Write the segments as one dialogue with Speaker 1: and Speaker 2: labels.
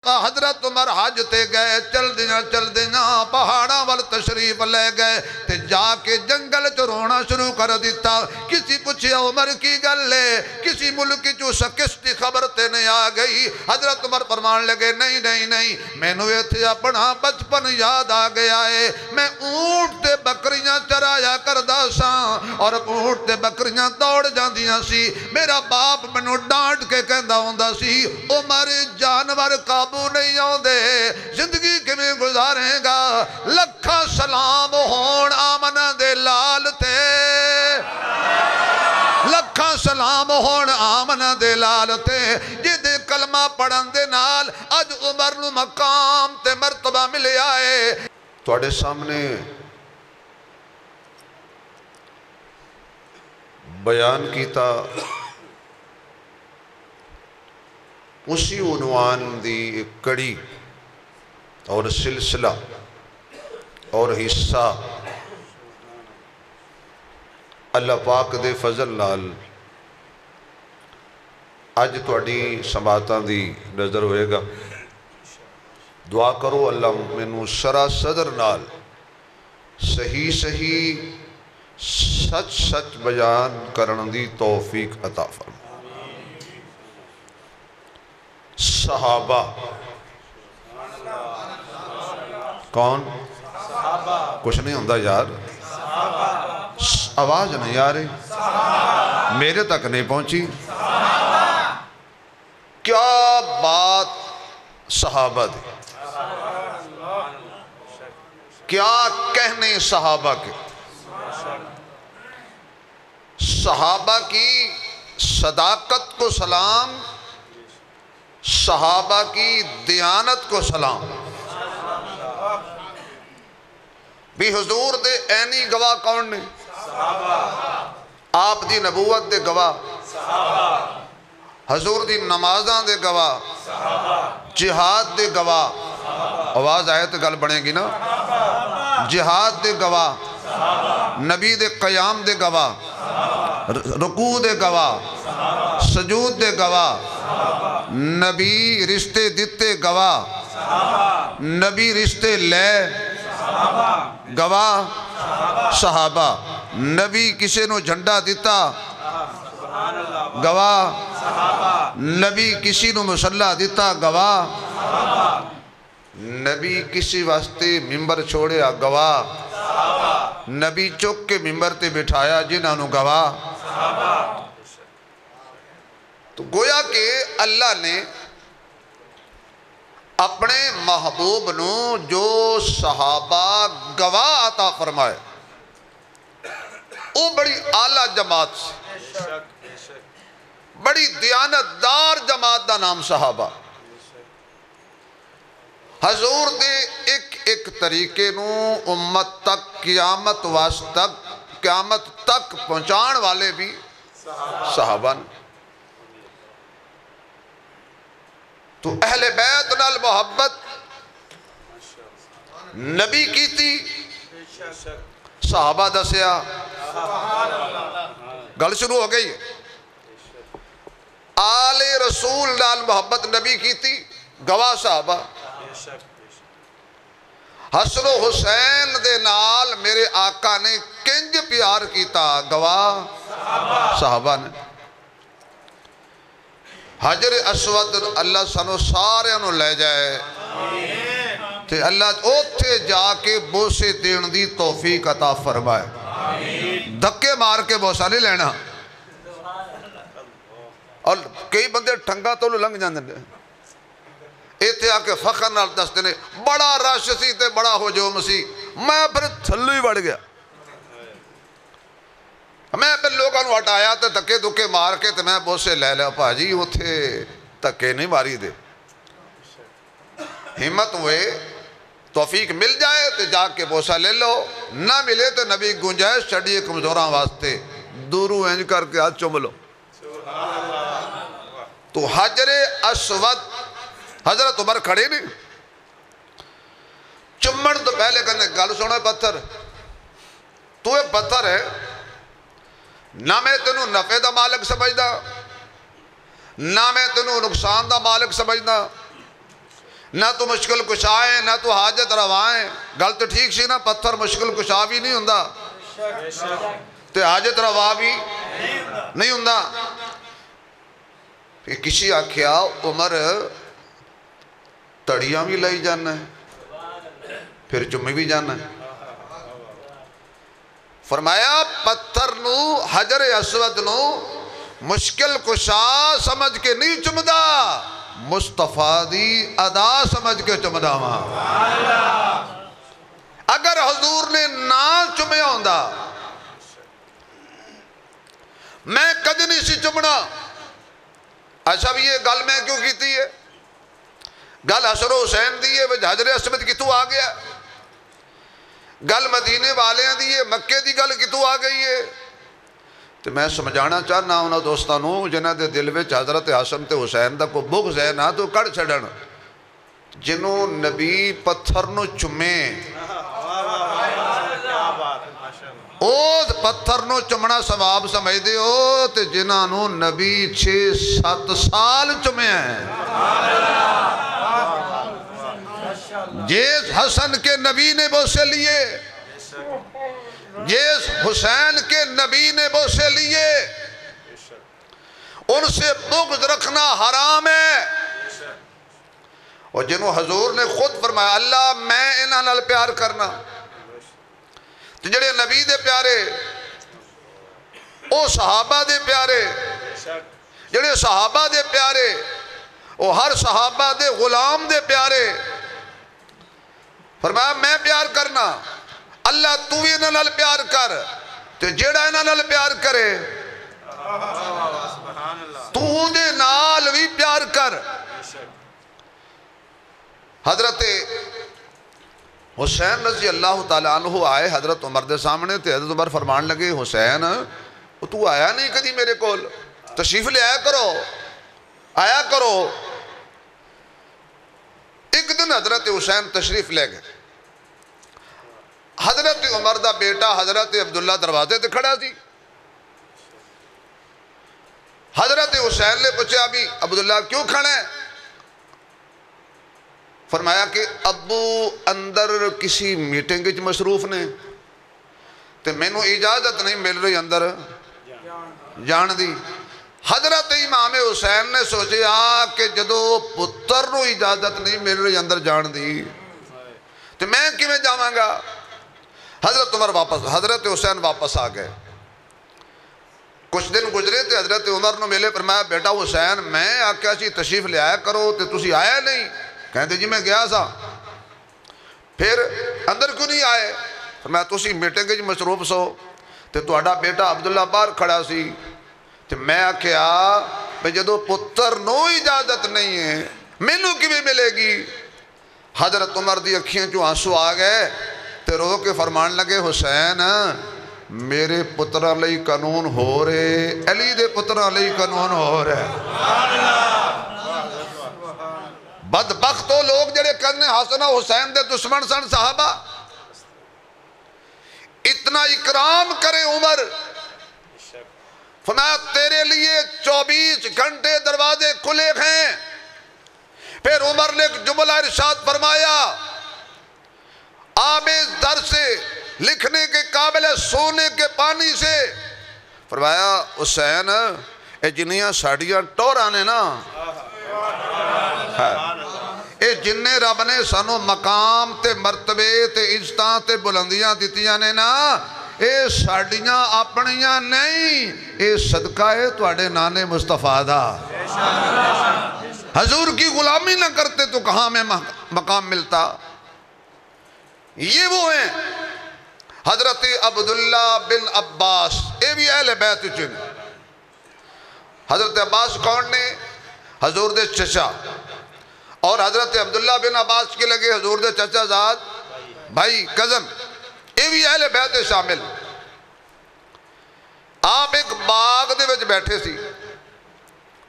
Speaker 1: حضرت عمر حج تے گئے چل دینا پہاڑاں وال تشریف لے گئے تے جا کے جنگل چ رونا شروع کر دیتا کسی پوچھیا عمر کی گل ہے کسی ملک چو شکست خبر تے نہیں آ گئی حضرت عمر فرمان لگے نہیں میں نو ایتھے اپنا بچپن یاد آ گیا ہے میں اونٹ تے بکریاں چرایا کردا ساں اور اونٹ تے بکریاں دوڑ جاندیاں سی میرا باپ مینوں ڈانٹ کے کہندا ہوندا سی عمر جانور قابو نہیں آندے زندگی کیویں گزارے گا لکھاں سلام ہون آمنہ دے لال تے لکھاں سلام ہون آمنہ دے لال تے جدے کلمہ پڑھن دے نال اج عمر نو مقام تے مرتبہ ملے آئے تواڈے سامنے بیان کیتا اسی عنوان دی ایک کڑی اور سلسلہ اور حصہ اللہ پاک دے فضل نال اج تواڈی سماعتاں دی نظر ہوئے گا دعا کرو اللہ مینوں سرا صدر نال صحیح سچ بیان کرن دی توفیق عطا فرما صحابہ کون کچھ نہیں ہوندہ یار آواز نہیں آ رہی میرے تک نہیں پہنچی کیا بات صحابہ دی کیا کہنے صحابہ کے صحابہ کی صداقت کو سلام صحابہ کی دیانت کو سلام بھی حضور دے اینی گواہ کون نے آپ دی نبوت دے گواہ حضور دی نمازاں دے گواہ جہاد دے گواہ آواز آئے تو گل بنے گی نا جہاد دے گواہ نبی دے قیام دے گواہ رکوع دے گواہ سجود دے گواہ نبی رشتے دیتے گواہ نبی رشتے لے گواہ صحابہ نبی کسے نو جھنڈا دیتا گواہ نبی کسی نو مسلح دیتا گواہ نبی کسی واسطے ممبر چھوڑیا گواہ نبی چک کے ممبر تے بٹھایا جنہاں نو گواہ تو گویا کہ اللہ نے اپنے محبوب نو جو صحابہ گواہ عطا فرمائے وہ بڑی اعلیٰ جماعت سے بڑی دیانت دار جماعت دا نام صحابہ حضور دے ایک طریقے نو امت تک قیامت تک پہنچان والے بھی صحابہ نے تو اہل بیت نال محبت نبی کی تھی صحابہ دسیا گل شروع ہو گئی آل رسول نال محبت نبی کی تھی گواہ صحابہ حسن و حسین دے نال میرے آقا نے کنج پیار کیتا گواہ صحابہ نے حجر اسود اللہ سانو سارے انہوں لے جائے تے اللہ اوتھے جا کے بوسے دین دی توفیق عطا فرمائے دھکے مار کے بوسا نہیں لینا اور کئی بندے ٹھنگا تو لنگ جاندے نے ایتھے آ کے فخر نال دستے نے بڑا رش سی تے بڑا ہجوم سی میں پھر تھلو ہی بڑھ گیا میں پھر لوگوں نے ہٹایا تے دھکے دھکے مار کے تے میں بوسے لے لیا پاجی اوتھے دھکے نہیں ماری دے ہمت ہوئے توفیق مل جائے تو جا کے بوسا لے لو نہ ملے تو نبی گنجائش چڑھیے کمزوراں واسطے دورو انج کر کے ہاتھ چوم لو تو حجر اسود حضرت عمر کھڑے نہیں چمڑ تو پہلے کہنے گل سونا پتھر تو ایک پتھر ہے نہ میں تینوں نفع دا مالک سمجھدا نہ میں تینوں نقصان دا مالک سمجھدا نہ تو مشکل کشائیں نہ تو حاجت روائیں. گل تو ٹھیک سی نا, پتھر مشکل کشا بھی نہیں ہوندا تے حاجت روا بھی نہیں ہوندا. پھر کسی آکھیا عمر تڑیاں بھی لائی جانا ہے پھر چمی بھی جانا ہے. فرمایا پتھر نو حجر اسود نو مشکل کشا سمجھ کے نہیں چمدا, مصطفیٰ دی ادا سمجھ کے چمدا ماں. اگر حضور نے نہ چمیا ہوندا میں کد نہیں سی چمنا. اچھا بھی یہ گل میں کیوں کیتی ہے؟ گل حسن و حسین دی ہے حجر اسود کتوں آ گیا؟ گل مدینے والے دی ہے, مکے دی گل کتوں آ گئی ہے؟ تو میں سمجھانا چاہنا انہاں دوستانوں جنہاں دے دل وچ حضرت حسن تے حسین دا کوئی بغض ہے نا تو کڑ چھڑن. جنہوں نبی پتھر نو چمے او پتھر نو چمنا ثواب سمجھ دے ہو, تے جنہاں نو نبی 6-7 سال چمے ہیں. جس حسن کے نبی نے بوسے لیے, جس حسین کے نبی نے بوسے لیے, ان سے بغض رکھنا حرام ہے. اور جنہوں حضور نے خود فرمایا اللہ میں انہاں نال پیار کرنا, تو جڑے نبی دے پیارے او صحابہ دے پیارے, جڑے صحابہ دے پیارے او ہر صحابہ دے غلام دے پیارے. فرمایا میں پیار کرنا, اللہ تو بھی انہاں نال پیار کر, تو جیڑا انہاں نال پیار کرے تو دے نال بھی پیار کر. حضرت حسین رضی اللہ تعالیٰ عنہ آئے حضرت عمر دے سامنے, تے حضرت عمر فرمان لگے حسین تو آیا نہیں کدی میرے کول, تشریف لے آیا کرو, آیا کرو. ایک دن حضرت حسین تشریف لے گئے. حضرت عمر دا بیٹا حضرت عبداللہ دروازے تے کھڑا سی. حضرت حسین نے پوچھا ابھی عبداللہ کیوں کھڑا ہے؟ فرمایا کہ ابو اندر کسی میٹنگ وچ مصروف نے تے مینوں اجازت نہیں مل رہی اندر جان دی. حضرت امام حسین نے سوچیا کہ جدو پتر نو اجازت نہیں مل رہی اندر جان دی تو میں کیویں جاواں گا. حضرت حسین واپس آ گئے. کچھ دن گزرے تے حضرت عمر نو ملے, فرمایا بیٹا حسین میں آکھیا سی تشریف لے آیا کرو تے تسی آیا نہیں. کہتے جی میں گیا سا. پھر اندر کیوں نہیں آئے؟ فرمایا تسی میٹنگ وچ مصروف سو تے تہاڈا بیٹا عبداللہ باہر کھڑا سی, تے میں آکھیا بھئی جدو پتر نو اجازت نہیں ہے مینوں کیویں ملے گی. حضرت عمر دی اکھیاں چوں آنسو آ گئے تے رو کے فرمان لگے حسین میرے پترہ لئی قانون ہو رہے, علی دے پترہ لئی قانون ہو رہے. بدبختو لوگ جڑے کرنے حسن و حسین دے دشمن سن صحابہ. اتنا اکرام کرے عمر, فرمایا تیرے لیے 24 گھنٹے دروازے کھلے ہیں. پھر عمر نے ایک جملہ ارشاد فرمایا آب در سے لکھنے کے قابل سونے کے پانی سے. فرمایا حسین اے جنیاں ساڑیاں ٹورانے نا, اے جننے رب نے سانو مقام تے مرتبے تے عزتاں تے بلندیاں دیتیاں نے نا, اے ساڑیاں اپنیاں نہیں, اے صدقہ ہے تواڈے نانے مصطفیٰ دا. حضور کی غلامی نہ کرتے تو کہاں میں مقام ملتا. یہ وہ ہیں حضرت عبداللہ بن عباس, اے بھی اہل بیت چن. حضرت عباس کون نے؟ حضور دے چچا. اور حضرت عبداللہ بن عباس کے لگے حضور دے چچا زاد بھائی کزن, اے بھی اہل بیت شامل. آپ ایک باغ دے وچ بیٹھے سی,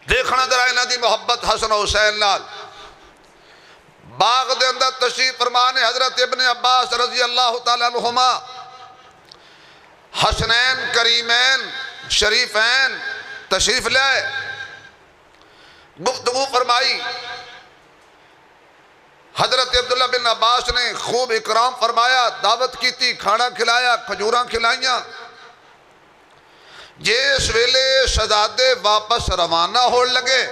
Speaker 1: دیکھنا ذرا انہاں دی محبت حسن و حسین نال. باغ دے اندر تشریف فرمانے حضرت ابن عباس رضی اللہ تعالیٰ عنہما حسنین کریمین شریفین تشریف لائے. گفتگو فرمائی. عبداللہ بن عباس نے خوب اکرام فرمایا، دعوت کی تھی، کھانا کھلایا، کھجوراں کھلائیاں۔ جس ویلے شہزادے واپس روانہ ہو لگے،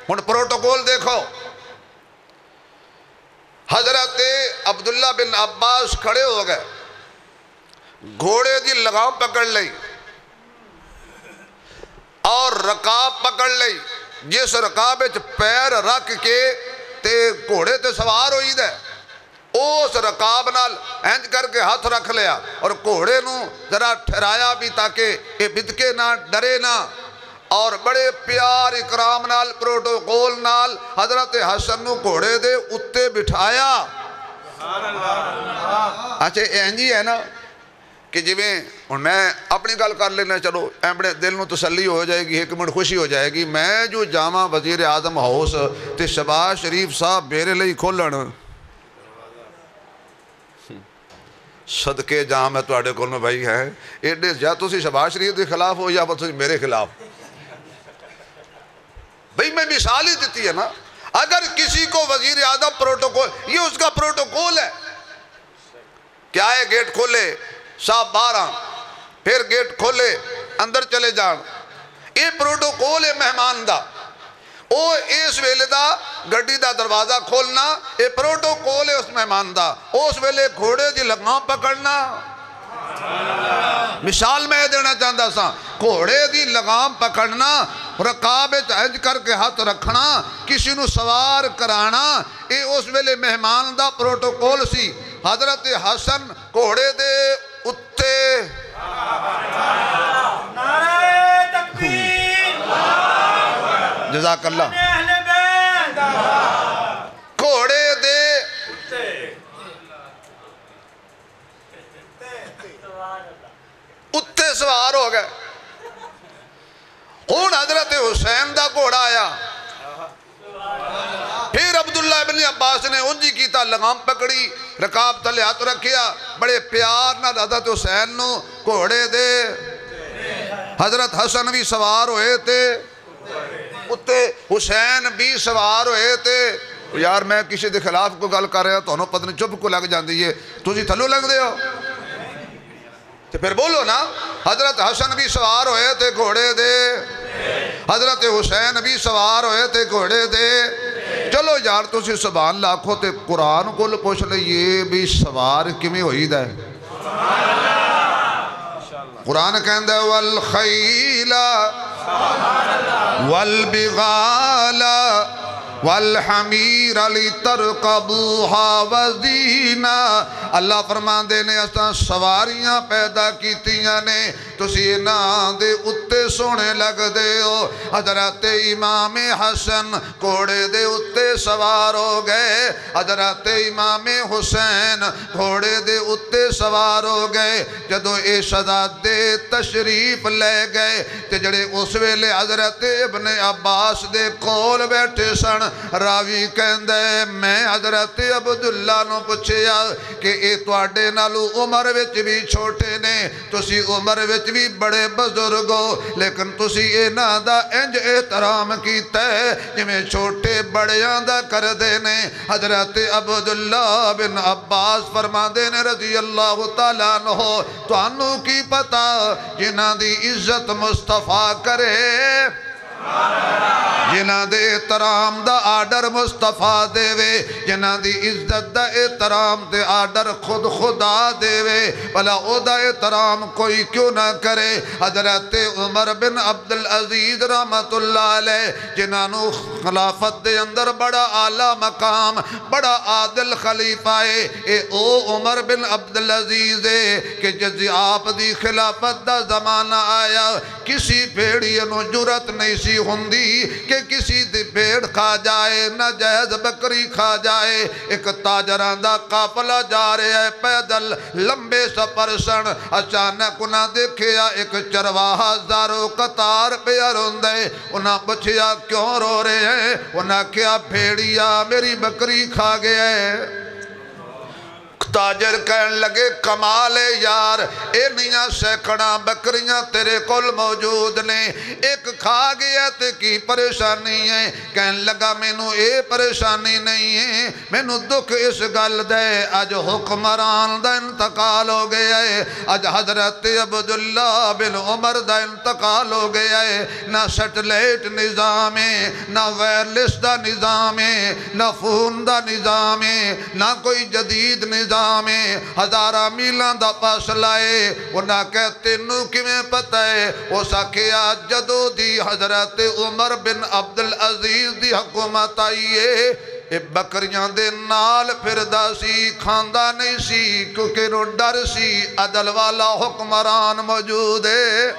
Speaker 1: ہن پروٹوکول دیکھو، حضرت عبداللہ بن عباس کھڑے ہو گئے، گھوڑے دی لگام پکڑ لئی اور رکاب پکڑ لئی، جس رکاب وچ پیر رکھ کے تے گھوڑے تے سوار ہوئی دے، اس رکاب نال انج کر کے ہاتھ رکھ لیا اور گھوڑے نو ذرا ٹھہرایا بھی تاکہ یہ بدکے نہ، ڈرے نہ، اور بڑے پیار اکرام نال پروٹوکول نال حضرت حسن نو گھوڑے دے اتے بٹھایا۔ اچھا اینجی ہے نا کہ جی میں اپنی گل کر لینا، چلو اپنے دل نو تسلی ہو جائے گی، ایک منٹ خوشی ہو جائے گی۔ میں جو جامع وزیر اعظم ہاؤس تے شہباز شریف صاحب میرے لئی کھولن، صدقے جہاں میں تواڈے کول میں بھائی ہے ایڈے، یا تسی شہباز شریف کے خلاف ہو یا تسی میرے خلاف۔ بھائی میں مثال ہی دیتی ہے نا، اگر کسی کو وزیر اعظم پروٹوکول، یہ اس کا پروٹوکول ہے، کیا ہے؟ گیٹ کھولے، صاحب باہر آن، پھر گیٹ کھولے، اندر چلے جان، یہ پروٹوکول ہے مہمان دا۔ او اس ویلے دا گڈی دا دروازہ کھولنا، یہ پروٹوکول ہے اس مہمان دا۔ اس ویلے گھوڑے دی لگام پکڑنا، مثال میں دینا چاہتا سا، گھوڑے دی لگام پکڑنا، رکاب انج کر کے ہاتھ رکھنا، کسی نو سوار کرانا، یہ اس ویلے مہمان دا پروٹوکول سی۔ حضرت حسن گھوڑے دے اتے
Speaker 2: نعرہ تکبیر،
Speaker 1: جزاک اللہ، گھوڑے دے اتے سوار ہو گئے۔ ہون حضرت حسین دا گھوڑا آیا، پھر عبداللہ ابن عباس نے انجی کیتا، لگام پکڑی، رکاب تلے ہاتھ رکھیا، بڑے پیار نہ حضرت حسین نو گھوڑے دے۔ حضرت حسن بھی سوار ہوئے تھے اتے، حسین بھی سوار ہوئے تھے۔ یار میں کسی دے خلاف کو گل کر رہا ہوں، تو انہوں پتہ نہیں چپ کو لگ جاندی ہے، تجھے تھلو لگ دے ہو تو پھر بولو نا۔ حضرت حسن بھی سوار ہوئے تھے گھوڑے دے، حضرت حسین بھی سوار ہوئے تھے گھوڑے دے۔ چلو یار تسی سبحان لاکھو تے قرآن کو پوچھ لے، یہ بھی سوار کمی ہوئی دے؟ قرآن کہندہ ہے والخیل والبغال والحمیر لترکبوها وزینا۔ اللہ فرمان دے نے اساں سواریاں پیدا کیتیاں نے، تسی انہاں دے اتے سونے لگ دے ہو۔ حضرت امام حسن گھوڑے دے اتے سوار ہو گئے، حضرت امام حسین گھوڑے دے اتے سوار ہو گئے۔ جدو اے شہزادے تشریف لے گئے تے جڑے اس ویلے حضرت ابن عباس دے کول بیٹھے سن، راوی کہندے میں حضرت عبداللہ نو پوچھیا کہ اے تواڈے نالو عمر وچ بھی چھوٹے نے، تسی عمر وچ بھی بڑے بزرگ ہو، لیکن تسی انہاں دا انج احترام کیتا ہے جویں چھوٹے بڑیاں دا کر دے نے۔ حضرت عبداللہ بن عباس فرماندے نے رضی اللہ تعالیٰ عنہ، تانوں کی پتا جنہاں دی عزت مصطفیٰ کرے، جنہاں دے احترام دا آڈر مصطفیٰ دے وے، جنہاں دی عزت دا احترام دے آڈر خود خدا دے وے، بھلا او دا احترام کوئی کیوں نہ کرے۔ حضرت عمر بن عبدالعزیز رحمت اللہ علیہ، جنہاں نو خلافت دے اندر بڑا اعلیٰ مقام، بڑا عادل خلیفہ ہے، اے او عمر بن عبدالعزیز ہے کہ جز آپ دی خلافت دا زمانہ آیا، کسی بھیڑی نو جرت نہیں سی ہوندی کہ کسی دی بھیڑ کھا جائے، ناجائز بکری کھا جائے۔ ایک تاجران دا قافلہ جا رہے ہے پیدل لمبے سفر سن، اچانک انہاں دیکھیا ایک چرواہا زارو قطار پہ روندے، انہاں پوچھیا کیوں رو رہے ہیں؟ انہاں کیا بھیڑیا میری بکری کھا گیا ہے۔ تاجر کہن لگے کمال یار اینیاں سینکڑاں بکریاں تیرے کول موجود نے ایک کھا گیا تے کی پریشانی ہے کہن لگا مینوں اے پریشانی نہیں ہے مینوں دکھ اس گل دے اج حکمران دا انتقال ہو گیا ہے اج حضرت عبداللہ بن عمر دا انتقال ہو گیا ہے نہ سیٹلائٹ نظام ہے نہ وائرلیس دا نظام ہے نہ فون دا نظام ہے نہ کوئی جدید نظام ہے ہزارہ میلان دا فاصلہ ہے وہ نہ کہتے نو کیویں پتہ ہے وہ ساکھیا جدو دی حضرت عمر بن عبدالعزیز دی حکومت آئی ہے اے بکریاں دے نال پھردا سی کھاندا نہیں سی کیونکہ نو ڈر سی عدل والا حکمران موجود ہے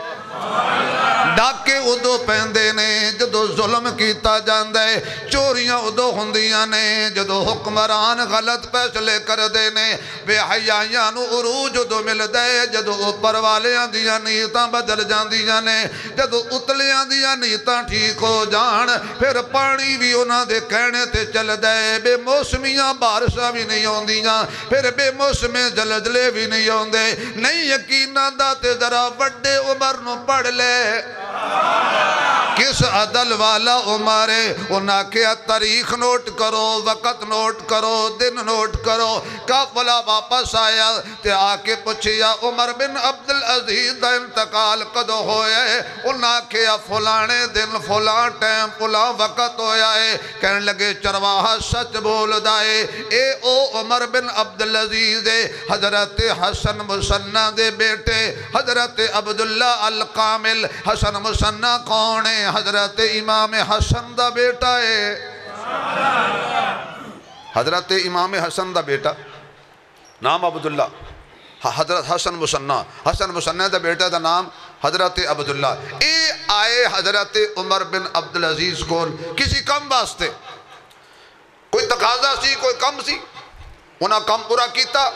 Speaker 1: ڈاکے ادو پہندے نے جدو ظلم کیتا جاندے چوریاں ادو ہوندیاں نے جدو حکمران غلط فیصلے کر دے نے بے حیائیاں نو عروج ادو مل دے جدو اوپر والیاں دیاں نیتاں بدل جاندیاں نے جدو اتلیاں دیاں نیتاں ٹھیک ہو جان پھر پانی بھی انہاں دے کہنے تے چل دے بے موسمیاں بارشاں بھی نہیں ہوندیاں پھر بے موسمیں زلزلے بھی نہیں ہوندے نہیں یقیناں دا تے ذرا بڑے عمر نو پڑھ لے کس عدل والا عمر ہے انہاں کیا تاریخ نوٹ کرو وقت نوٹ کرو دن نوٹ کرو قافلہ واپس آیا تے آکے پوچھیا عمر بن عبدالعزیز دا انتقال کدو ہویا ہے انہاں کیا فلانے دن فلان ٹائم فلان وقت ہویا ہے کہنے لگے چرواہا سچ بول دائے اے او عمر بن عبدالعزیز ہے حضرت حسن مسنہ دے بیٹے حضرت عبداللہ القامل حسن مسنہ کون ہے حضرت امام حسن دا بیٹا ہے حضرت امام حسن دا بیٹا نام عبداللہ حضرت حسن مسنہ دا بیٹا دا نام حضرت عبداللہ اے آئے حضرت عمر بن عبدالعزیز کول کسی کم واسطے کوئی تقاضا سی کوئی کم سی انہاں کم پورا کیتا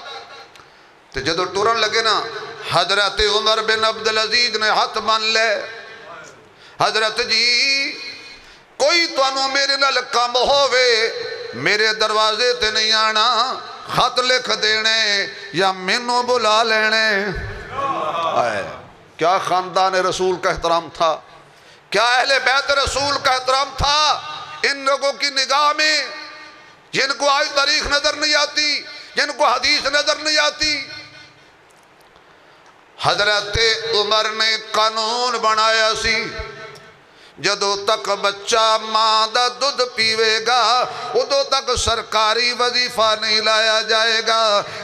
Speaker 1: تو جدو ٹورن لگے نا حضرت عمر بن عبدالعزیز نے ہاتھ مان لے حضرت جی کوئی توانو میرے نال کم ہووے میرے دروازے تے نہیں آنا خط لکھ دینے یا مینوں بلا لینے آئے کیا خاندان رسول کا احترام تھا کیا اہل بیت رسول کا احترام تھا ان لوگوں کی نگاہ میں جن کو آج تاریخ نظر نہیں آتی جن کو حدیث نظر نہیں آتی حضرت عمر نے قانون بنایا سی جدو تک بچہ ماں دا دودھ پیوے گا ادو تک سرکاری وظیفہ نہیں لایا جائے گا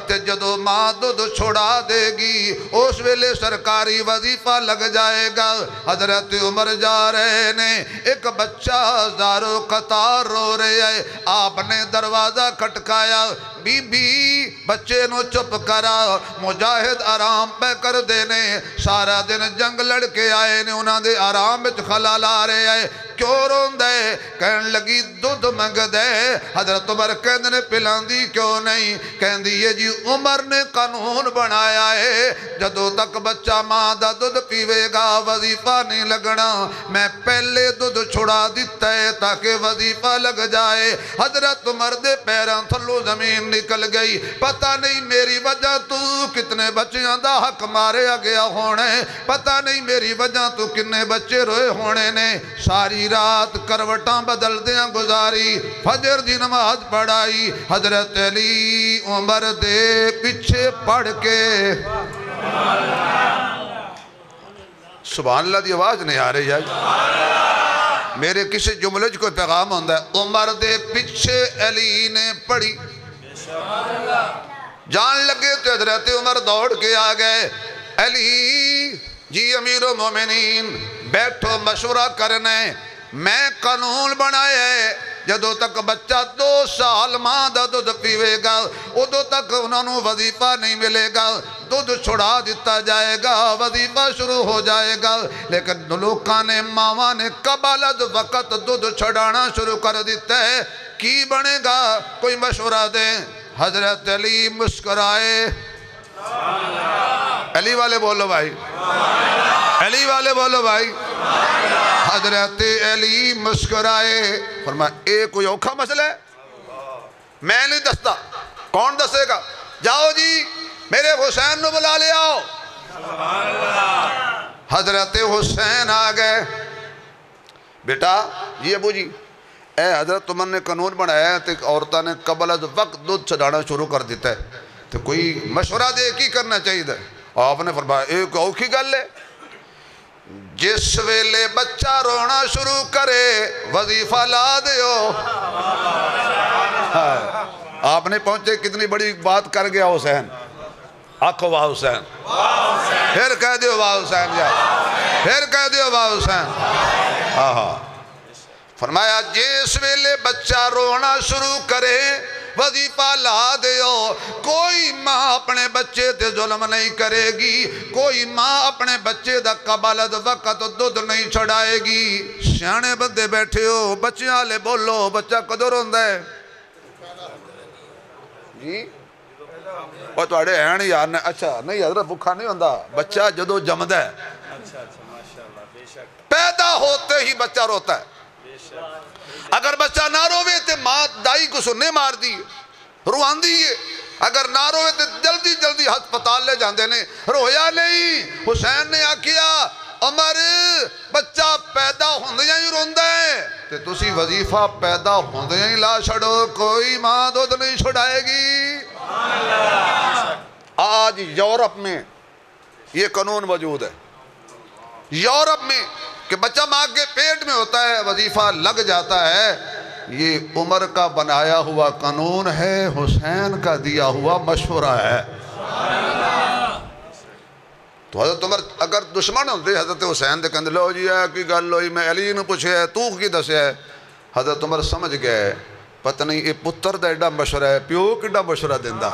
Speaker 1: تے جدو ماں دودھ چھوڑا دے گی اس ویلے سرکاری وظیفہ لگ جائے گا حضرت عمر جا رہے نے ایک بچہ زارو قطار رو رہے ہے آپ نے دروازہ کھٹکایا بی بی بچے نو چپ کرا مجاہد آرام پہ کر دینے سارا دن جنگ لڑکے آئے نے انہاں دے آرام وچ خلل آ رہے آئے کیوں رون دے کہن لگی دودھ منگ دے حضرت عمر کہن نے پلان دی کیوں نہیں کہن دی یہ جی عمر نے قانون بنایا ہے جدو تک بچہ ماں دا دودھ پیوے گا وظیفہ نہیں لگنا میں پہلے دودھ چھڑا دیتا ہے تاکہ وظیفہ لگ جائے حضرت عمر دے پیران تھلو زمین نکل گئی پتہ نہیں میری وجہ تو کتنے بچیاں دا حق مارے گیا ہونے پتہ نہیں میری وجہ تو کتنے بچے روئے ہونے نے ساری رات کروٹاں بدل دیاں گزاری فجر دی نماز پڑھائی حضرت علی عمر دے پیچھے پڑھ کے سبحان اللہ دی آواز نہیں آ رہی ہے میرے کسی جملے کوئی پیغام ہوندہ ہے عمر دے پیچھے علی نے پڑھی جان لگے تو حضرت عمر دوڑ کے آ گئے علی جی امیر المومنین بیٹھو مشورہ کرنے میں قانون بنایا ہے جدو تک بچہ 2 سال ماں دا دودھ پیوے گا ادو تک انہوں نے وظیفہ نہیں ملے گا دودھ چھڑا دیتا جائے گا وظیفہ شروع ہو جائے گا لیکن لوکاں نے ماما نے قبلت وقت دودھ چھڑانا شروع کر دیتا ہے کی بنے گا کوئی مشورہ دیں حضرت علی مسکرائے علی والے بولو بھائی علی والے بولو بھائی حضرت علی مسکرائے فرمایا اے کوئی اوکھا مسئلہ ہے میں نہیں دستا کون دسے گا جاؤ جی میرے حسین نو بلا لے آؤ. حضرت حسین آ گئے. بیٹا جی ابو جی اے حضرت تمہن نے قانون بنایا ہے کہ عورتوں نے قبل از وقت دودھ چڑھانا شروع کر دیتا ہے تو کوئی مشورہ دے کی کرنا چاہیے تھا. آپ نے فرمایا ایک اوکھی گل ہے, جس ویلے بچہ رونا شروع کرے وظیفہ لا دیو. آپ نے پہنچے کتنی بڑی بات کر گیا حسین. آنکھو واہ حسین, پھر کہہ دیو واہ حسین, جا پھر کہہ دیو واہ حسین. فرمایا جس ویلے بچہ رونا شروع کرے وظیفہ لا دیو. کوئی ماں اپنے بچے تے ظلم نہیں کرے گی, کوئی ماں اپنے بچے دا قبل از وقت دودھ نہیں چھڑائے گی. سیانے بندے بیٹھے ہو, بچیاں لے بولو بچہ کدو روندا ہے جی؟ وہ تواڈے ہیں نہیں یار. اچھا نہیں حضرت بھوکا نہیں ہوندا, بچہ جدو جمدا ہے پیدا ہوتے ہی بچہ روتا ہے. اگر بچہ نہ روے تو ماں دائی کو سننے مار دی روان دی ہے. اگر نہ روے تو جلدی جلدی ہسپتال لے جاندے نے. رویا نہیں. حسین نے آکھیا عمر بچہ پیدا ہوندیاں ہی روندا ہے تے تسی وظیفہ پیدا ہوندیاں ہی لا چھڑو. کوئی ماں دودھ نہیں چھڑائے گی. آج یورپ میں یہ قانون موجود ہے, یورپ میں, کہ بچہ ماں کے پیٹ میں ہوتا ہے وظیفہ لگ جاتا ہے. یہ عمر کا بنایا ہوا قانون ہے, حسین کا دیا ہوا مشورہ ہے. تو حضرت عمر اگر دشمن ہوندے حضرت حسین دے کہندے لو جی ہے کی گل ہوئی میں علی نے پوچھے تو کی دسیا ہے. حضرت عمر سمجھ گئے پتہ نہیں یہ پتر دا ایڈا مشورہ ہے, پیو کیڈا مشورہ دیندا.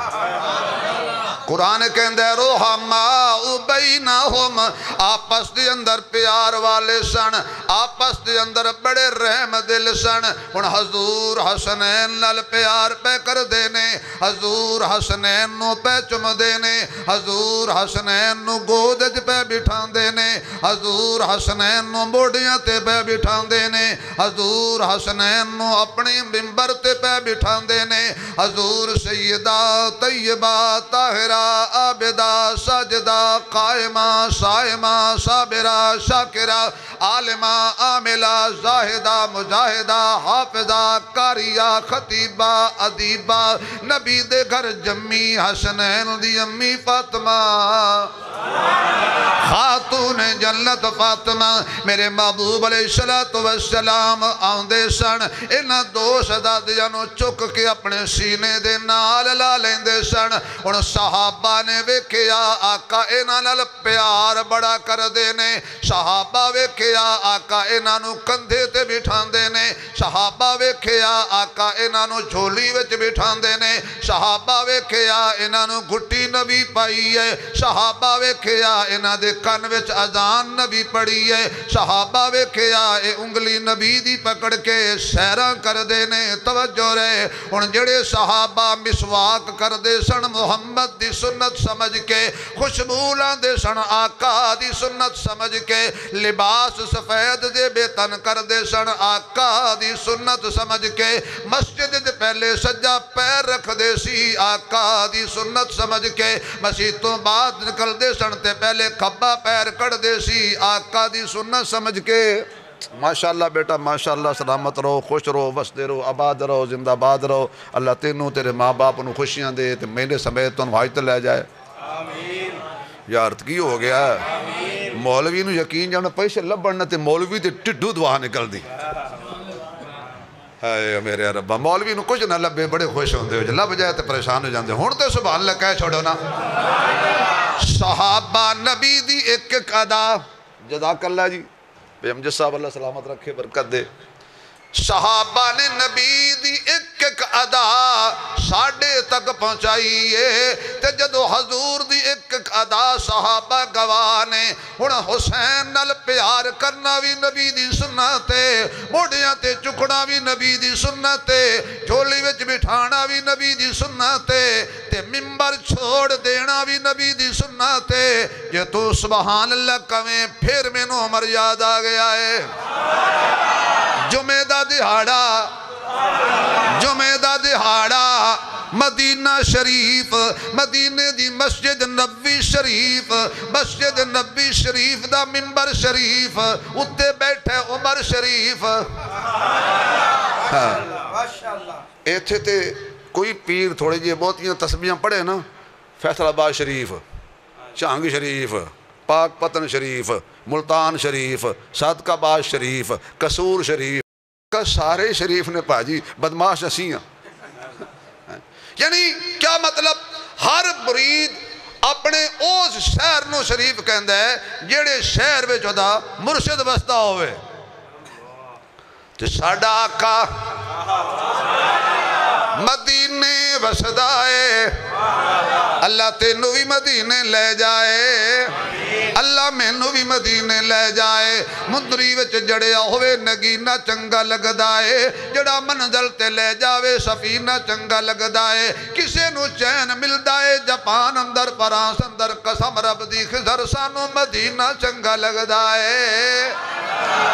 Speaker 1: قرآن کہندے رحماء بینہم, آپس دے اندر پیار والے سن, آپس دے اندر بڑے رحم دل سن. ہن حضور حسنین نال پیار پہ کر دینے, حضور حسنین نو پہ چم دینے, حضور حسنین نو گودج پہ بٹھان دینے, حضور حسنین نو موڑیاں تے پہ بٹھان دینے, حضور حسنین نو اپنی ممبر تے پہ بٹھان دینے, حضور سیدہ طیبہ طاہرہ عابدہ ساجدہ قائمہ صائمہ صابرہ شاکرہ عالمہ عاملہ زاہدہ مجاہدہ حافظہ قاریہ خطیبہ ادیبہ. نبی دے گھر جمی حسنین دی امی فاطمہ خاتون جنت فاطمہ. میرے محبوب علیہ السلام آندے سن, انہاں دو شہزادیاں نو چک کے اپنے سینے دے نال لا لیندے سن. ہن صحابہ نے ویکھیا آقا انہاں نال پیار بڑا کر دینے, صحابہ ویکھیا آقا انہاں نو کندھے تے بٹھاندے نے, صحابہ ویکھیا آقا انہاں نو جھولی وچ بٹھاندے نے, صحابہ ویکھیا انہاں نو گھٹی نبی پائی ہے, صحابہ ویکھیا انہاں دے کن وچ اذان نبی پڑھی ہے, صحابہ ویکھیا اے انگلی نبی دی پکڑ کے سیراں کر دینے. توجہ رہے, ہن جڑے صحابہ مسواک کر دے سن محمد دی سنت سمجھ کے, خوشبو لاندے سن آقا دی سنت سمجھ کے, لباس سفید دے بے تن کر دے سن آقا دی سنت سمجھ کے, مسجد دے پہلے سجا پیر رکھ دے سی آقا دی سنت سمجھ کے, مسجد تو بعد نکل دے سن تے پہلے کھبا پیر کڑ دے سی آقا دی سنت سمجھ کے. ماشاءاللہ بیٹا ماشاءاللہ, سلامت رہو, خوش رہو, وسدے رہو, آباد رہو, زندہ باد رہو. اللہ تینوں تیرے ماں باپ نو خوشیاں دے تے میرے سمیت تو حاجت لے جائے. آمین. یار کی ہو گیا مولوی نو یقین جانا پیسے لبڑنا تے مولوی تے ٹڈو دعا نکل دی. اے میرے ربا مولوی نو کچھ نہ لبے بڑے خوش ہوندے ہو, لب جائے تے پریشان ہو جاندے. ہن تے سبحان اللہ کہہ چھوڑو نا. صحابہ نبی دی ایک ایک ادا, جزاک اللہ جی بے امجد صاحب اللہ سلامت رکھے برکت دے. صحابہ نے نبی دی ایک ایک ادا ساڑھے تک پہنچائی ہے, تے جدو حضور دی ایک ایک ادا صحابہ گوانے. ہن حسین نال پیار کرنا بھی نبی دی سنت ہے, موڑیاں تے چکنا بھی نبی دی سنت ہے, جھولی وچ بٹھانا بھی نبی دی سنت ہے, تے ممبر چھوڑ دینا بھی نبی دی سنت ہے. جے تو سبحان اللہ کہیں پھر میں نو عمر یاد آ گیا ہے. جمعہ دا دہاڑا مدینہ شریف مدینے دی مسجد نبوی شریف مسجد نبوی شریف دا ممبر شریف اتے بیٹھے عمر شریف ایتھے تے کوئی پیر تھوڑے جی بہتیاں تسبیحاں پڑھے نا فیصل آباد شریف چانگ شریف پاک پتن شریف ملتان شریف صادق آباد شریف قصور شریف سارے شریف نے پاجی بدماش اسیاں یعنی کیا مطلب ہر مرید اپنے اس شہر نو شریف کہندہ ہے جیڑے شہر میں جدا مرشد بستا ہوئے تو ساڑھا آقا مدینے بسدا ہے اللہ تینو بھی مدینے لے جائے اللہ مینو بھی مدینے لے جائے مندری وچ جڑیا ہوئے نگینہ چنگا لگدائے جڑا منزل تے لے جاوے سفینہ چنگا لگدائے کسے نو چین ملدائے جپان اندر فرانس اندر قسم رب دی خزر سانو مدینہ چنگا لگدائے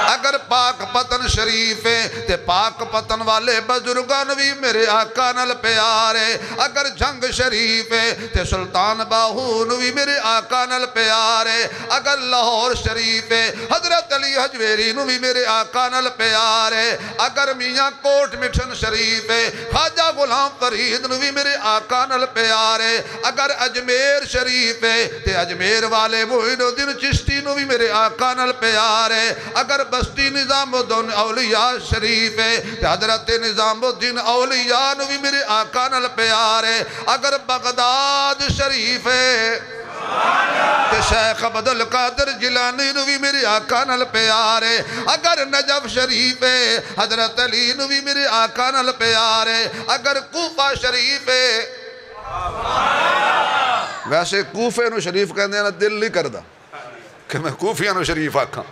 Speaker 1: اگر پاک پتن شریف ہے تے پاک پتن والے بزرگان بھی میرے آقا نال پیارے اگر جنگ شریف ہے تے سلطان باہون بھی میرے آقا نال پیارے اگر لاہور شریف ہے حضرت علی حجویری نو بھی میرے آقا نال پیارے اگر میاں کوٹ مٹھن شریف ہے خواجہ غلام فرید نو بھی میرے آقا نال پیارے اگر اجمیر شریف ہے تے اجمیر والے معین الدین چشتی نو بھی میرے آقا نال پیارے اگر بستی نظام الدین اولیاء شریف ہے تے حضرت نظام الدین اولیاء نو بھی میرے آقا نال پیارے اگر بغداد شریف ہے تے شیخ عبدالقادر جیلانی نو بھی میرے آقا نال پیارے اگر نجف شریف ہے حضرت علی نو بھی میرے آقا نال پیارے اگر کوفہ شریف ہے ویسے کوفے نو شریف کہندے ہیں نا دل نہیں کردہ کہ میں کوفیاں نو شریف آکھاں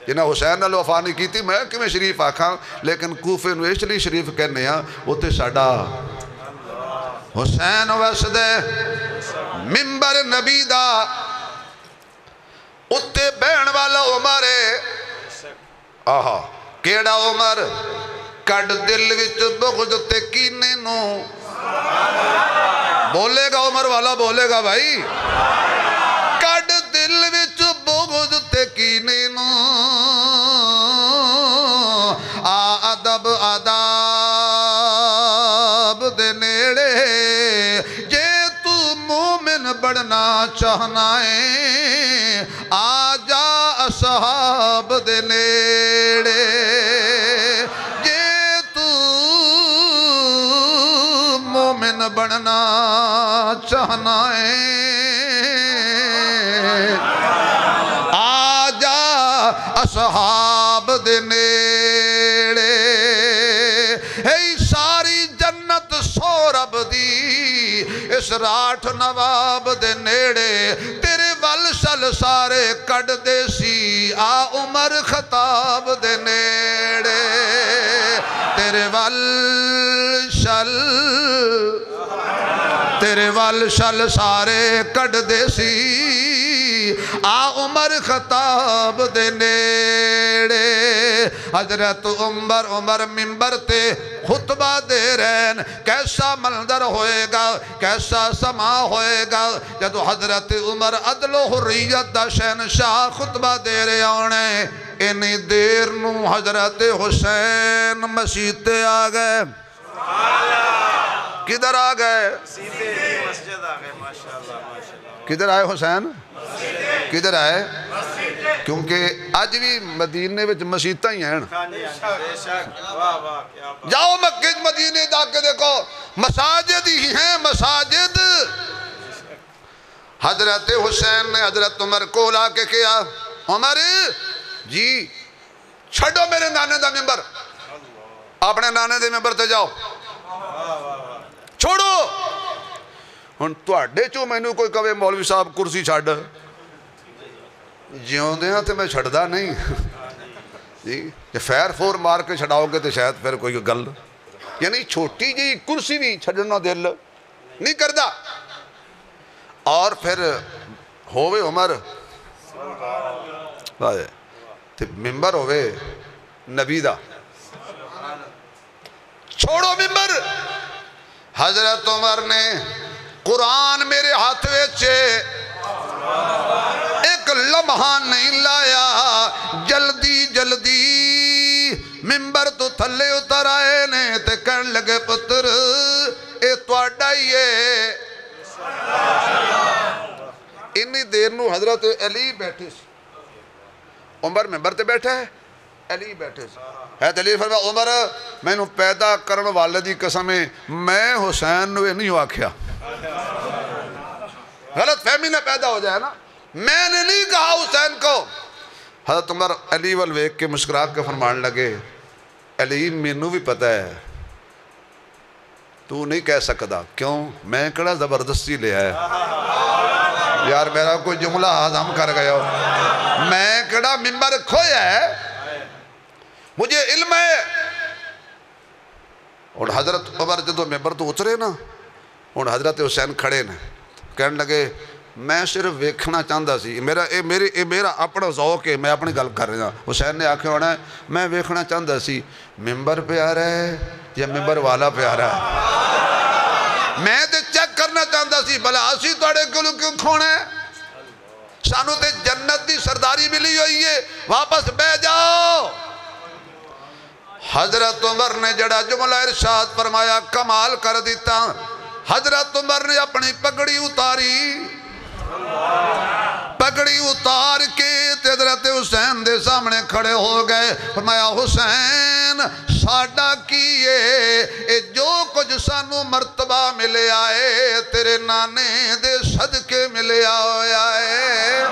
Speaker 1: جنہ حسین نال وفا نہیں کی تھی میں کہ میں شریف آکھاں لیکن کوفے نو اس لیے شریف کہنے ہیں وہ تے ساڑا حسین وسدے ممبر نبی دا اتے بین والا عمر آہا کیڑا عمر کڑ دل وچ بغض تے کینے نو بولے گا عمر والا بولے گا بھائی کڑ دل وچ بغض تے کینے نو ادب آداب دے نیڑے جے تو مومن بڑھنا چاہنا ہے آجا اصحاب دے نیڑے جے تو مومن بڑھنا چاہنا ہے آجا اصحاب دے نیڑے ہے ساری جنت سورب دی اس راٹھ نواب دے نیڑے تیرے والشل سارے کڑ دے سی آ عمر خطاب دے نیڑے تیرے والشل سارے کڑ دے سی آ عمر خطاب دے نیڑے حضرت عمر ممبر تے خطبہ دے رہن کیسا منظر ہوئے گا کیسا سما ہوئے گا جدو حضرت عمر عدل و حریت دا شہنشاہ خطبہ دے رہے ہونے انہی دیر نو حضرت حسین مسیطے آگئے کدھر آگئے
Speaker 2: مسجد آگئے ماشاءاللہ
Speaker 1: کدھر آئے حسین کدھر آئے کیونکہ آج بھی مدینے وچ مسیطہ ہی ہیں جاؤ مکہ مدینے جا کے دیکھو مساجد ہی ہیں مساجد حضرت حسین نے حضرت عمر کو لا کے کیا عمر جی چھڑو میرے نانے دا ممبر اپنے نانے دے ممبر تے جاؤ چھوڑو ہن تواڈے چوں مینوں کوئی کہے مولوی صاحب کرسی چھڈ جیوندیاں تے میں چھڑدا نہیں جی کہ فیر فور مار کے چھڑاؤ گے تو شاید پھر کوئی گل یعنی چھوٹی جی کرسی بھی چھڑنا دل نہیں کردا اور پھر ہوئے عمر تے ممبر ہوئے نبی دا چھوڑو ممبر حضرت عمر نے قرآن میرے ہاتھ وچے ایک لمحہ نہیں لایا، جلدی جلدی ممبر تو تھلے اتر آئے نے تے کہن لگے پتر اے تواڈا ہی ہے۔ انی دیر نو حضرت علی بیٹھے سی، عمر ممبر تے بیٹھا ہے، علی بیٹھے سی۔ حضرت علی فرمایا عمر میں نو پیدا کرن والے دی قسم ہے میں حسین نو نہیں آکھیا، غلط فہمی نہ پیدا ہو جائے نا، میں نے نہیں کہا حسین کو۔ حضرت عمر علی والویک کے مسکرا کے فرمان لگے علی مینوں بھی پتہ ہے تو نہیں کہہ سکتا، کیوں؟ میں کڑا زبردستی لے آیا یار، میرا کوئی جملہ ہضم کر گیا ہو، میں کڑا ممبر کھویا ہے، مجھے علم ہے۔ اور حضرت عمر جدو ممبر تو اترے نا، اور حضرت حسین کھڑے نا، کہنے لگے میں صرف ویکھنا چاہتا سی، میرا اپنا ذوق ہے، میں اپنی گل کر رہا ہوں۔ حسین نے آکھے ہونا ہے میں ویکھنا چاہتا سی ممبر پہ آ رہا ہے یا ممبر والا پہ آ رہا ہے، میں تے چیک کرنا چاہتا سی بھلا اسی توڑے کیوں کھونا ہے، سانو تے جنت دی سرداری ملی ہوئی ہے، واپس بہ جاؤ۔ حضرت عمر نے جڑا جملہ ارشاد فرمایا کمال کر دیتا، حضرت عمر نے اپنی پگڑی اتاری، پگڑی اتار کے حضرت حسین دے سامنے کھڑے ہو گئے، فرمایا حسین ساڈا کیے جو کچھ سانو مرتبہ ملے آئے تیرے نانے دے صدقے ملے آئے،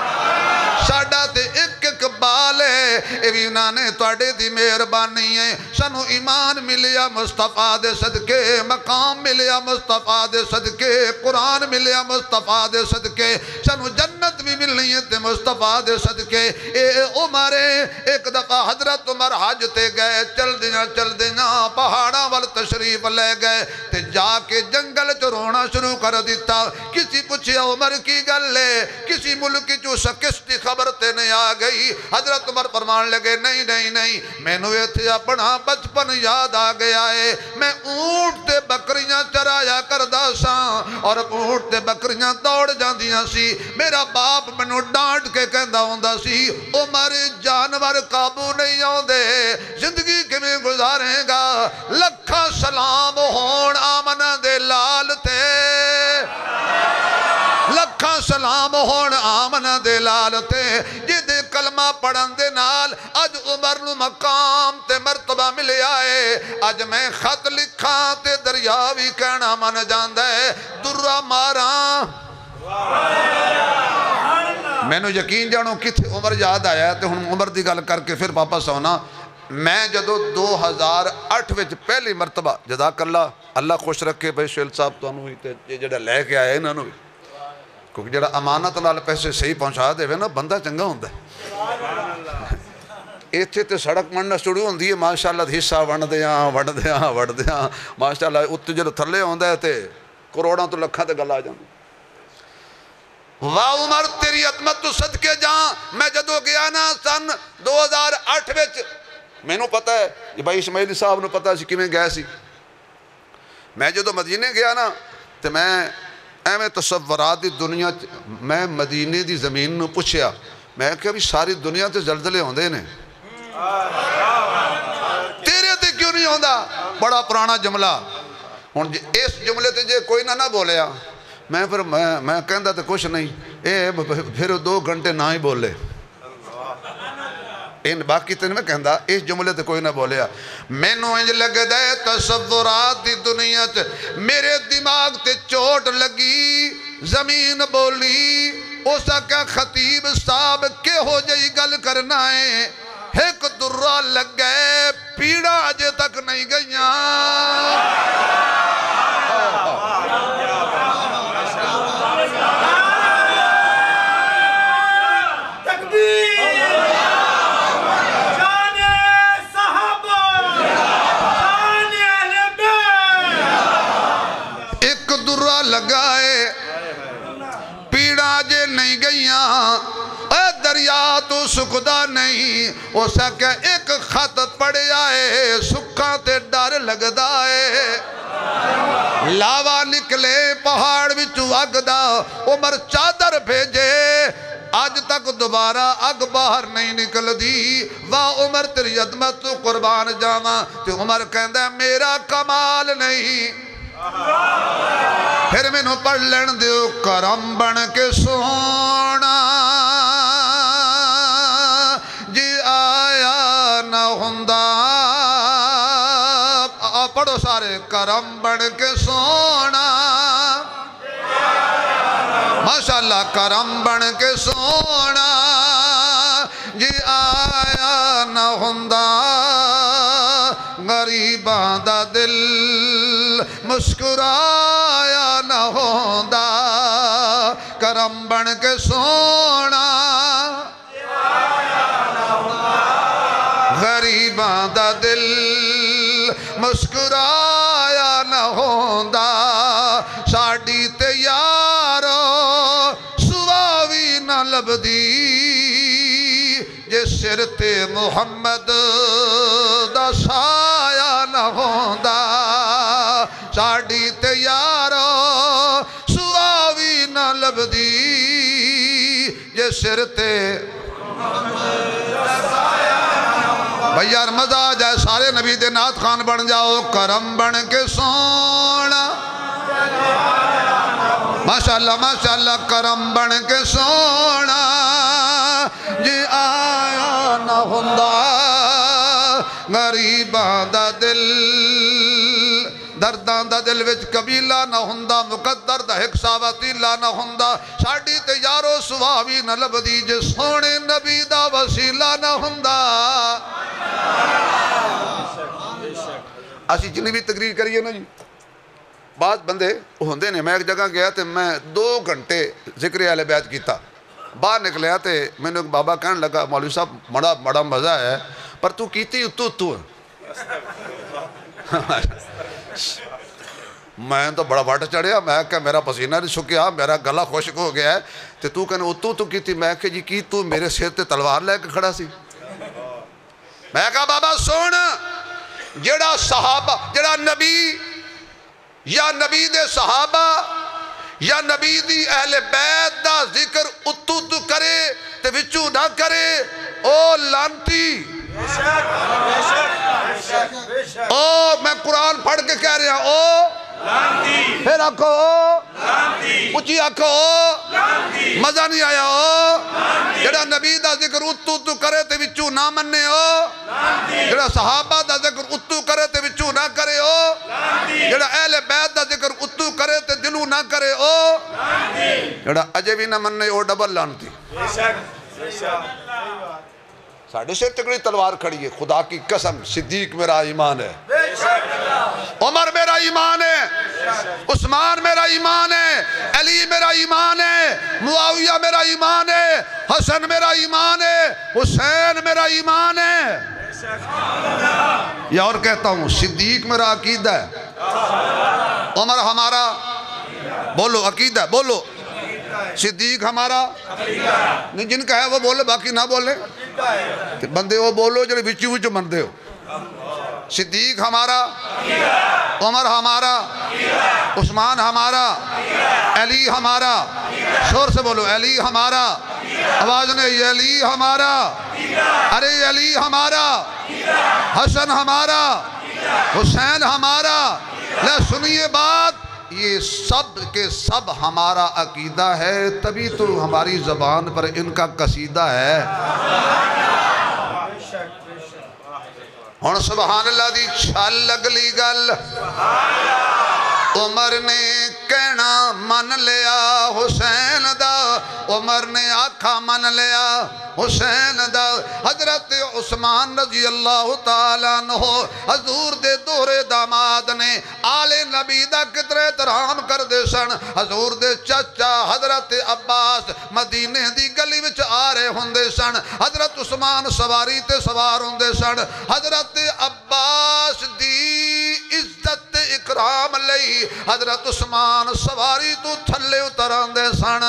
Speaker 1: ساڈا تے ایک بال ہے اے بھی نانے تواڈے دی مہربانی ہے، سانو ایمان ملیا مصطفیٰ دے صدقے، مقام ملیا مصطفیٰ دے صدقے، قرآن ملیا مصطفیٰ دے صدقے، سانو جنت بھی ملنی ہے تے مصطفیٰ دے صدقے۔ اے عمر ایک دفعہ حضرت عمر حج تے گئے، چل دینا پہاڑاں وال تشریف لے گئے تے جا کے جنگل چ رونا شروع کر دیتا۔ کسی پوچھیا عمر کی گل ہے، کسی ملک چو شکست خبر تے نہیں آ گئی؟ حضرت عمر فرمان لگے نہیں میں نو ایتھے اپنا بچپن یاد آ گیا ہے، میں اونٹ تے بکریاں چرایا کردا ساں اور اونٹ تے بکریاں دوڑ جاندیاں سی، میرا باپ مینوں ڈانٹ کے کہندا ہوندا سی عمر جانور قابو نہیں آوندے، زندگی کیویں گزارے گا؟ لکھاں سلام ہون آمنہ دے لال تے، لکھاں سلام ہون آمنہ دے لال تے، جدے کلمہ پڑھن دے نال اج عمر نو مقام تے مرتبہ ملے آئے، اج میں خط لکھاں تے دریا بھی کہنا من جاندہ ہے درہ ماراں۔ میں نو یقین جانو کتھے عمر یاد آیا ہے تے ہن عمر دی گل کر کے پھر واپس ہونا۔ میں جدو 2008 وچ پہلی مرتبہ جزاک اللہ خوش رکھے بھائی شیل صاحب تو انہوں ہی جڑا لے کے آئے انہوں بھی، کیونکہ جڑا امانت نال پیسے صحیح پہنچا دے نا بندہ چنگا ہوندہ ہے۔ ایتھے تے سڑک مننا شروع ہوندی ہے ماشاءاللہ حصہ ونڈ دیاں ماشاءاللہ اتنے جڑا تھلے ہوندہ ہے تے کروڑاں تو لکھاں تے گل آ جاندی۔ واہ عمر تیری عظمت تو صدقے جاں، میں جدو گیا نا سن 2008 وچ، میں نو پتہ ہے یہ بھائی اسماعیلی صاحب نو پتہ سی کہ میں گیا سی، میں جدو مدینے گیا نا تو میں ایویں تصورات دی دنیا میں مدینے دی زمین نو پوچھیا، میں کہا بھی ساری دنیا تے زلزلے ہوندے نے تیرے تے کیوں نہیں ہوندا؟ بڑا پرانا جملہ، اس جملے تے جے کوئی نہ بولیا میں کہندا تے کچھ نہیں، پھر 2 گھنٹے نہ ہی بولے، باقی تے میں کہندا اس جملے تے کوئی نہ بولیا۔ میں نو انج لگ دے تصورات دی دنیا میرے دماغ تے چوٹ لگی، زمین بولی اسا کیا خطیب صاحب کے ہو جائی گل کرنا ہے، ایک درہ لگ گئے پیڑا اجے تک نہیں گئیاں۔ لگائے پیڑا جے نہیں گئیاں، اے دریا تو سکدا نہیں، اسا کہ ایک خط پڑے آئے سکھاں تے ڈر لگدا ہے۔ لاوا نکلے پہاڑ وچوں اگ دا عمر چادر بھیجے آج تک دوبارہ اگ باہر نہیں نکل دی واہ عمر تیری عظمت تو قربان جاواں تے عمر کہندا ہے میرا کمال نہیں پھر مینوں پڑھ لین دیو کرم بن کے سونا جی آیا نہ ہوندا پڑھو سارے کرم بن کے سونا ماشاءاللہ کرم بن کے سونا جی آیا نہ ہوندا غریباں دا دل مسکرایا نہ ہوندا کرم بن کے سونا غریباں دا دل مسکرایا نہ ہوندا ساڈی تے یارو سواوی نہ لبدی جے سر تے محمد دا سایہ نہ ہوندا ساڈی تے یارو سواوی نہ لبدی جے سر تے بھائی یار مزہ آ جائے سارے نبی دے نعت خان بن جاؤ کرم بن کے سونا ماشاءاللہ کرم بن کے سونا جی آیا نہ ہوندا غریباں دا دل درداں دا دل وچ قبیلہ نہ ہوندا مقدر دا حصہ وسیلہ نہ ہوندا ساڈی تے یارو سواوی نہ لبدی جے سونے نبی دا وسیلہ نہ ہوندا اسی جنہیں بھی تقریر کریے نا جی بعض بندے ہوندے نے میں ایک جگہ گیا تے میں 2 گھنٹے ذکر اہل بیت کیتا باہر نکلیا تے میں نے ایک بابا کہنے لگا مولوی صاحب بڑا مزہ ہے پر تو کیتی اتو میں تو بڑا وٹ چڑھیا میں کہ میرا پسینہ نہیں سکیا میرا گلا خشک ہو گیا ہے تے تو کہنے اتو کیتی میں کہ جی کی تو میرے سر تے تلوار لے کے کھڑا سی میں کہا بابا سن جڑا صحابہ جڑا نبی یا نبی دے صحابہ یا نبی دی اہل بیت دا ذکر اتو کرے تے وچو نہ کرے او لانتی او میں قرآن پڑھ کے کہہ رہا او لانتی پھر آکھو او لانتی اچھی آکھو او لانتی مزہ نہیں آیا او جڑا نبی دا ذکر اتو کرے تے وچو نہ منے او لانتی جڑا صحابہ دا ذکر اتو کرے تے وچو نہ کرے او لانتی جڑا اہل بیت دا ذکر اتو کرے تے دلو نہ کرے او لانتی جڑا اجے بھی نہ منے او ڈبل لانتی ساڑھے سے تکڑی تلوار کھڑی ہے خدا کی قسم صدیق میرا ایمان ہے عمر میرا ایمان ہے عثمان میرا ایمان ہے علی میرا ایمان ہے معاویہ میرا ایمان ہے حسن میرا ایمان ہے حسین میرا ایمان ہے یا اور کہتا ہوں صدیق میرا عقیدہ ہے عمر ہمارا بولو عقیدہ ہے بولو صدیق ہمارا نہیں جن کا ہے وہ بولے باقی نہ بولے بندے وہ بولو جڑے وچو وچو مندے ہو صدیق ہمارا عمر ہمارا عثمان ہمارا علی ہمارا شور سے بولو علی ہمارا آواز نہیں علی ہمارا ارے علی ہمارا حسن ہمارا حسین ہمارا لے سنیے بات یہ سب کے سب ہمارا عقیدہ ہے تبھی تو ہماری زبان پر ان کا قصیدہ ہے ہن سبحان اللہ دی چھل لگلی گل عمر نے کہنا من لیا حسین دا عمر نے آکھا من لیا حسین دا حضرت عثمان رضی اللہ تعالیٰ عنہ حضور دے دورے داماد نے آل نبی دا کترے احترام کر دے سن حضور دے چچا حضرت عباس مدینے دی گلی وچ آ رہے ہوندے سن حضرت عثمان سواری تے سوار ہوندے سن حضرت عباس دی عزت اکرام لئی حضرت عثمان سواری تو تھلے اتران دے سن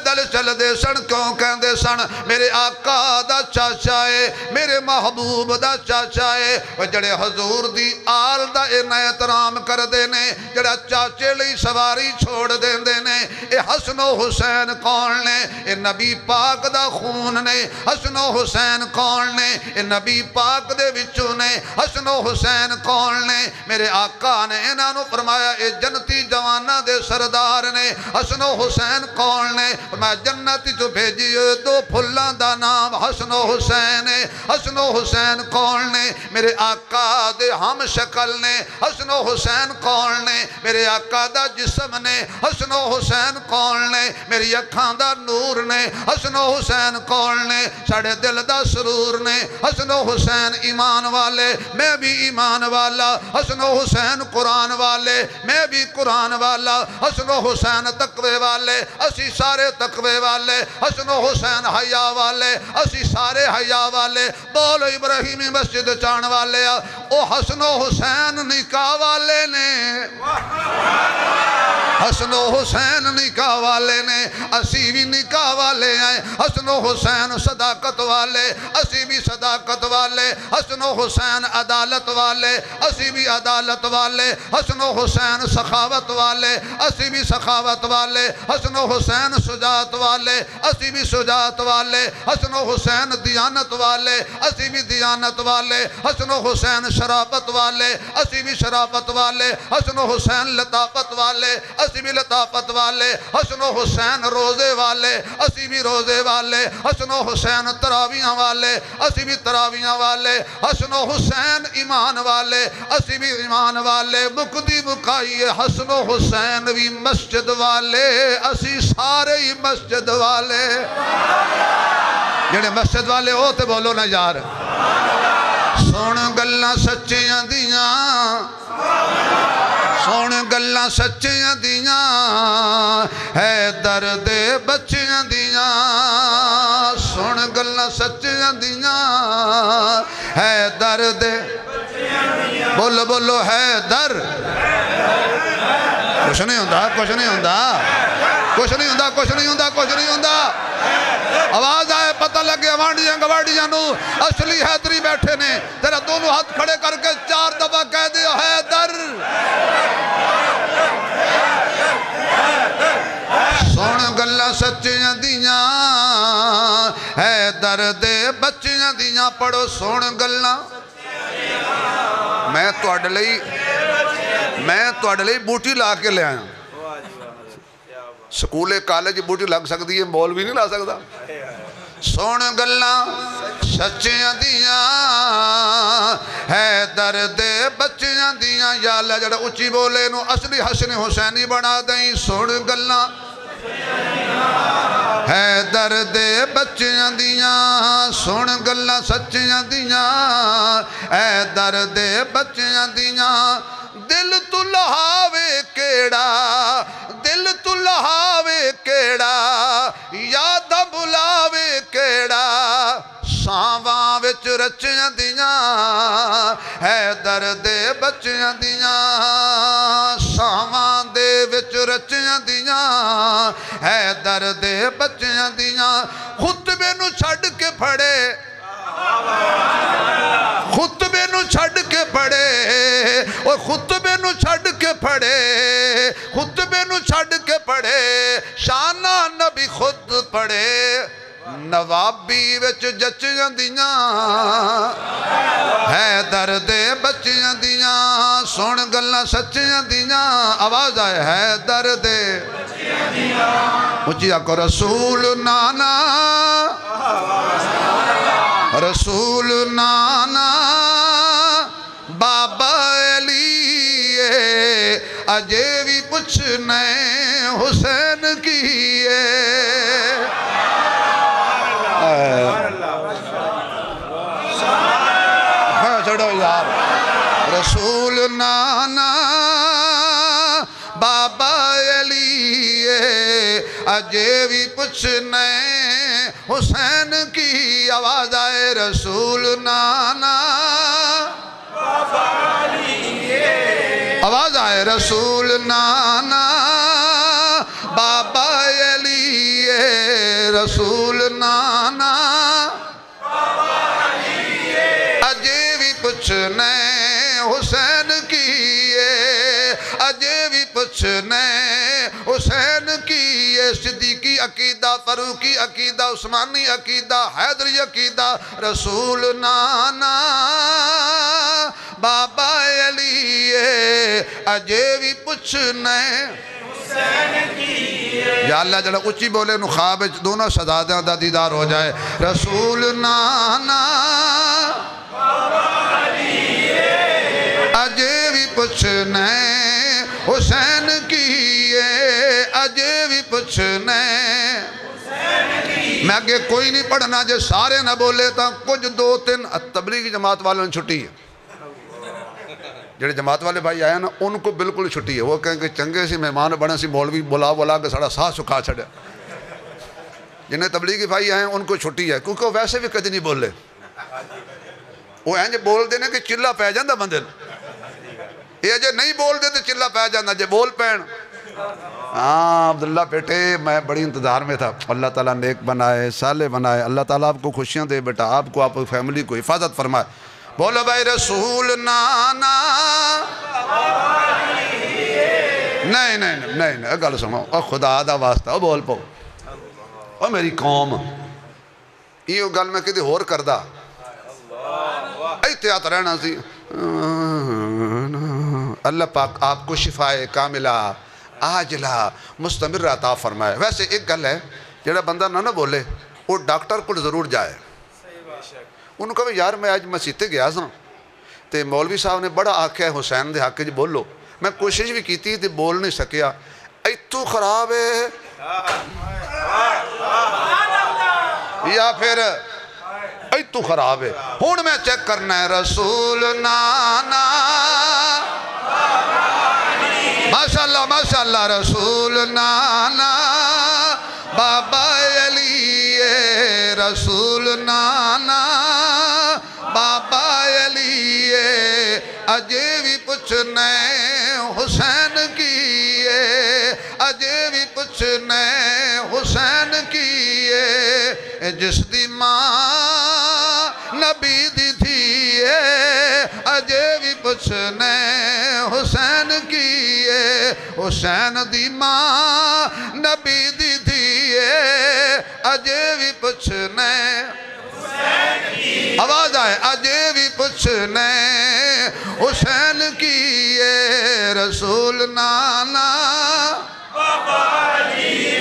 Speaker 1: پیدل چل دے سن کیوں کہن دے سن میرے آقا دا چاچا ہے میرے محبوب دا چاچا ہے وہ جڑے حضور دی آل دا انہ احترام کر دینے جڑا چاچے لئی سواری چھوڑ دین دینے اے حسن و حسین کون نے اے نبی پاک دا خون نے حسن و حسین کون نے اے نبی پاک دے وچوں نے حسن و حسین کون نے میرے آقا نے انہاں نو فرمایا اے جنتی جوانہ دے سردار نے حسن و حسین کون نے فرمایا جنتی جو بھیجی دو پھلاں دا نام حسن و حسین ہے حسن و حسین کون نے میرے آقا دے ہم شکل نے حسن و حسین کون نے میرے آقا دا جسم نے حسن و حسین کون نے میری اکھاں دا نور نے حسن و حسین کون نے ساڑھے دل دا سرور نے حسن و حسین ایمان والے میں بھی ایمان والا حسن و حسین قرآن والے میں بھی قرآن والا حسن و حسین تقوی والے اسی سارے تقوی والے حسن و حسین حیا والے اسی سارے حیا والے بولو ابراہیمی مسجد چان والے او حسن و حسین نکاح والے نے حسن و حسین نکاح والے نے اسی بھی نکاح والے ہیں حسن و حسین صداقت والے اسی بھی صداقت والے حسن و حسین عدالت والے اسی بھی عدالت والے حسن و حسین سخاوت والے اسی بھی سخاوت والے حسن و حسین شجاعت والے اسی بھی شجاعت والے حسن و حسین دیانت والے اسی بھی دیانت والے حسن و حسین شرافت والے اسی بھی شرافت والے حسن و حسین لطافت والے اسی بھی لطافت والے حسن و حسین روزے والے اسی بھی روزے والے حسن و حسین تراویاں والے اسی بھی تراویاں والے حسن و حسین ایمان والے اسی بھی ایمان والے مقدی مکائیے حسن و حسین بھی مسجد والے اسی سارے ہی مسجد والے جنہیں مسجد والے ہو تے بولو نا یار سون گلہ سچیاں دیاں سون گلہ سچیاں دیاں ہے درد بچیاں دیاں سون گلہ سچیاں دیاں ہے درد بولو بولو ہے در کچھ نہیں ہوندہ کچھ نہیں ہوندہ کچھ نہیں ہوندہ کچھ نہیں ہوندہ کچھ نہیں ہوندہ آواز آئے پتہ لگے وانڈیاں گوارڈیاں نو اصلی حیدری بیٹھے نے تیرا دونوں ہاتھ کھڑے کر کے 4 دفعہ کہہ دیو ہے در سون گلہ سچیاں دیاں ہے درد بچیاں دیاں پڑھو سون گلہ میں تو لئی بوٹی لا کے لے آیا سکول کالج بوٹی لگ سکتی ہے مول بھی نہیں لا سکتا سون گلہ سچیاں دیاں ہے درد بچیاں دیاں یا اللہ جڑا اچھی بولے نو اصلی حسن حسینی بنا دیں سون گلہ ہے درد بچیاں دیاں سون گلہ سچیاں دیاں ہے درد بچیاں دیاں دل تو لہاوے کیڑا دل تو لہاوے کیڑا یاد بلاوے کیڑا ساواں وچ رچیاں دیاں ہے درد بچیاں دیاں ساواں دے وچ رچیاں دیاں ہے درد بچیاں دیاں خطبے نو چھڑ کے پھڑے خطبے نو چھڑ کے پڑھے اور خطبے نو چھڑ کے پڑھے خطبے نو چھڑ کے پڑھے شانہ نبی خود پڑھے نوابی وچ جچیاں دیاں ہے درد بچیاں دیاں سون گلہ سچیاں دیاں آواز آئے ہے درد اچھی آکو رسول نانا رسول نانا بابا علی اجے بھی پوچھنے حسین کی چھڑو یار رسول نانا بابا علی اجے بھی پوچھنے حسین کی آواز آئے رسول نانا بابا علی آواز آئے رسول نانا بابا علی رسول نانا اجے بھی پوچھنے حسین کیے اجے بھی پوچھنے حسین کیے صدیقی عقیدہ فاروقی عقیدہ عثمانی عقیدہ حیدری عقیدہ رسول نانا بابا علی اجے بھی پوچھنے یا اللہ جلہ اچھی بولے نو خواب دونوں شہزادیاں دا دیدار ہو جائے رسول نانا اجے بھی پوچھنے حسین کیے اجے بھی پوچھنے میں آگے کوئی نہیں پڑھنا جے سارے نہ بولے تا کچھ دو تین تبلیغی جماعت والوں نے چھٹی ہے جڑے جماعت والے بھائی آئے نا ان کو بالکل چھٹی ہے وہ کہیں کہ چنگے سی مہمان بڑھیں سی مولوی بلا کے ساڑا ساتھ سکھا چھڑے جنہیں تبلیغی بھائی آئے ان کو چھٹی ہے کیونکہ وہ ویسے بھی کدی نہیں بولے وہ ہیں جے بول دینے کہ چلہ پہ جاندہ بندے یہ جے نہیں بول دے تو چلہ پہ جاندہ جے بول پہن ہاں عبداللہ بیٹے میں بڑی انتظار میں تھا اللہ تعالیٰ نیک بنائے صالح بنائے اللہ تعالیٰ آپ کو خوشیاں دے بیٹا آپ کو آپ فیملی کو حفاظت فرمائے بولو بھائی رسول نانا نہیں گل سنو خدا دا واسطہ بول پاؤ اور میری قوم یہ گل میں کدی ہور کردہ احتیاط رہنا سی اللہ پاک آپ کو شفائے کاملہ عاجلہ مستمر عطا فرمائے ویسے ایک گل ہے جڑا بندہ نہ بولے وہ ڈاکٹر کو ضرور جائے انہوں کہا یار میں آج مسیطے گیا سا تے مولوی صاحب نے بڑا آکھیا ہے حسین دے حق جی بولو میں کوشش بھی کی تھی تے بول نہیں سکیا ایتو خراب ہے یا پھر ایتو خراب ہے ہون میں چیک کرنا ہے رسول نانا ماشاءاللہ رسول نانا بابا علی رسول نانا بابا علی اجے بھی پوچھنے حسین کیے اجے بھی پوچھنے حسین کیے جس دی ماں نبی دی تھیے اجے بھی پوچھنے حسین کیے حسین دی ماں نبی دی تھیے اجے بھی پوچھنے آواز آئے اجے بھی پوچھنے حسین کیے رسول نانا بابا علی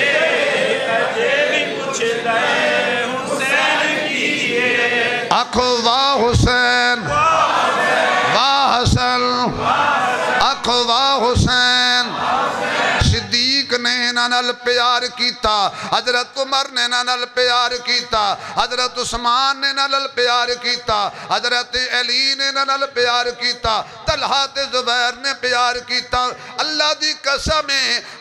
Speaker 1: اجے بھی پوچھنے حسین کیے آنکھو واہ حسین واہ حسن آنکھو واہ حسین صدیق نے نال پیار کیتا حضرت عمر نے نال پیار کیتا حضرت عثمان نے نال پیار کیتا حضرت علی نے نال پیار کیتا طلحہ تے زبیر نے پیار کیتا اللہ دی قسم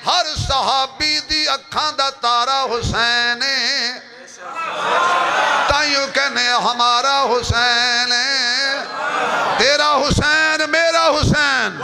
Speaker 1: ہر صحابی دی اکھاں دا تارا حسین تائیوں کہنے ہمارا حسین تیرا حسین میرا حسین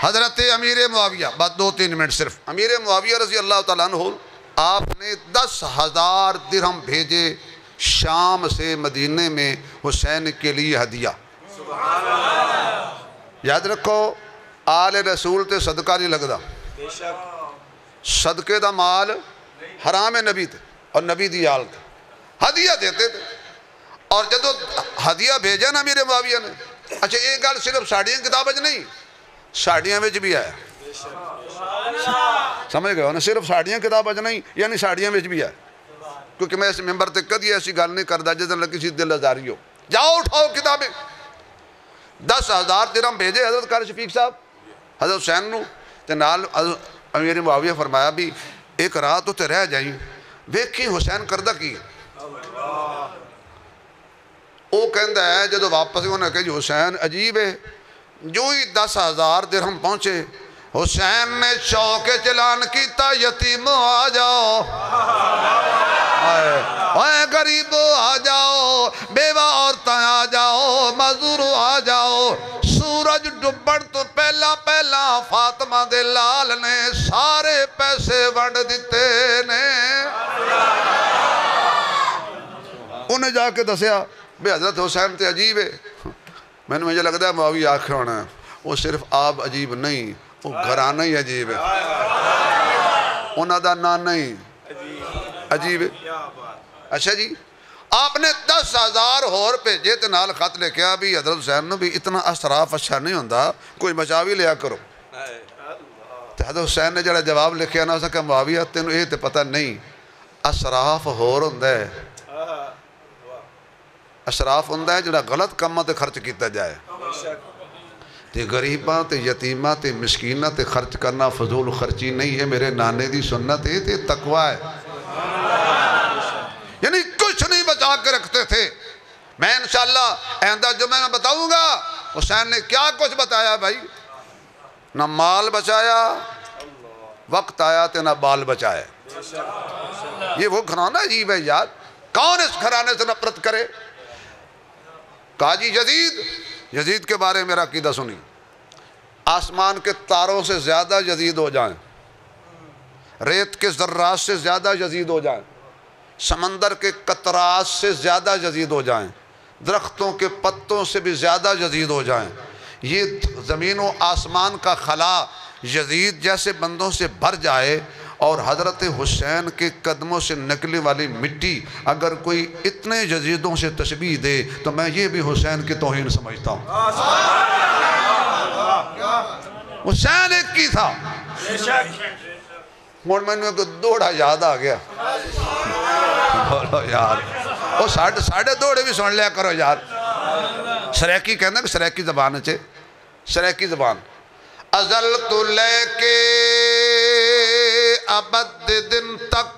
Speaker 1: حضرت امیر معاویہ بات 2-3 منٹ صرف امیر معاویہ رضی اللہ تعالیٰ عنہ آپ نے 10,000 درہم بھیجے شام سے مدینے میں حسین کے لیے ہدیہ یاد رکھو آل رسول تے صدقہ نہیں لگدا صدقے دا مال حرام نبی تھے اور نبی دی آل تھے ہدیہ دیتے تھے اور جدو ہدیہ بھیجا نا امیر معاویہ نے اچھا ایک گل صرف ساڑیاں کتابج نہیں ساڑیاں وچ بھی آیا سمجھ گئے ہو نا صرف ساڑیاں کتابج نہیں یعنی ساڑیاں وچ بھی آیا کیونکہ میں اس ممبر تے کدی ایسی گل نہیں کردا جس دن کسی دل ازاری ہو جاؤ اٹھاؤ کتابیں 10,000 درہم بھیجے حضرت قاری شفیق صاحب حضرت حسین نو تے نال امیر معاویہ فرمایا بھی ایک رات تے رہ جائیں ویکھی حسین کردہ کی وہ کہندا ہے جدو واپس انہوں نے کہا جی حسین عجیب ہے، جو ہی 10,000 درہم پہنچے حسین نے شوق چلان کیتا یتیم آ جاؤ، اے غریب آ جاؤ، بیوہ عورتیں آ جاؤ، معذور آ جاؤ۔ سورج ڈبڑ تو پہلا فاطمہ دے لال نے سارے پیسے ونڈ دیتے نے۔ انہیں جا کے دسیا بے حضرت حسین تے عجیب ہے، میں نے مجھے لگتا ہے معاویہ آکھے ہونا ہے، وہ صرف آپ عجیب نہیں، وہ گھرانہ ہی عجیب ہے، انہاں دا نام نہیں عجیب ہے۔ اچھا جی، آپ نے 10,000 اور بھیجے تے نال خط لے کے بھی حضرت حسین نے بھی اتنا اسراف اچھا نہیں ہوندا، کوئی بچاوی لیا کرو۔ تے حضرت حسین نے جڑا جواب لکھیا نا اسا کہ معاویہ تینوں یہ تے پتہ نہیں، اسراف ہور ہوندا ہے، اسراف ہوندا ہے جڑا غلط کاماں تے خرچ کیتا جائے، تے غریباں تے یتیماں تے مسکیناں تے خرچ کرنا فضول خرچی نہیں ہے، میرے نانے دی سنت ہے تے تقوی ہے، یعنی کچھ نہیں بچا کے رکھتے تھے۔ میں انشاءاللہ آئندہ جمعہ میں بتاؤں گا حسین نے کیا کچھ بتایا بھائی، نہ مال بچایا، وقت آیا تے نہ بال بچایا۔ یہ وہ گھرانہ عجیب ہے یار، کون اس گھرانے سے نفرت کرے؟ کہا جی یزید کے بارے میں میرا عقیدہ سنی، آسمان کے تاروں سے زیادہ یزید ہو جائیں، ریت کے ذرات سے زیادہ یزید ہو جائیں، سمندر کے قطرات سے زیادہ یزید ہو جائیں، درختوں کے پتوں سے بھی زیادہ یزید ہو جائیں، یہ زمین و آسمان کا خلا یزید جیسے بندوں سے بھر جائے، اور حضرت حسین کے قدموں سے نکلنے والی مٹی اگر کوئی اتنے یزیدوں سے تشبیہ دے تو میں یہ بھی حسین کی توہین سمجھتا ہوں۔ حسین ایک کی تھا، اور میں نے دوڑا یاد آ گیا، بولو یار وہ ساڑھے دوڑے بھی سن لیا کرو یار۔ سریکی کہنا کہ سریکی زبان ہے، سریکی زبان، ازل تو لے کے ابد دن تک،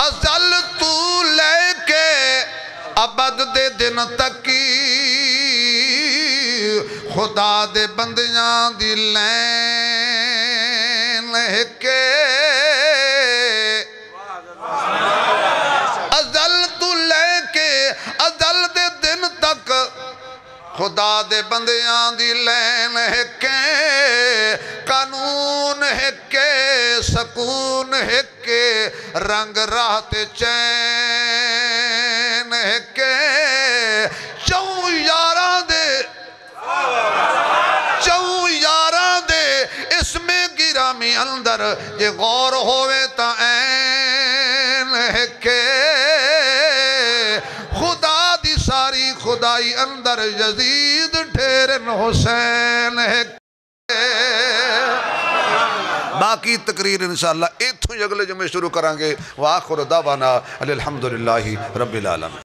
Speaker 1: ازل تو لے کے ابد دے دن تک خدا دے بندیاں دی لین کے، ازل تو لے کے ازل دے دن تک خدا دے بندیاں دی لین کے، قانون ہے کہ سکون ہے کہ رنگ راحت چین ہے کہ، چون یاراں دے اس میں گرامی اندر یہ غور ہوئے تا این ہے کہ، خدا دی ساری خدائی اندر یزید ٹھیرن حسین ہے۔ باقی تقریر انشاءاللہ ایتھوں اگلے جمعے شروع کریں گے۔ وآخر دعوانا الحمدللہ رب العالمین۔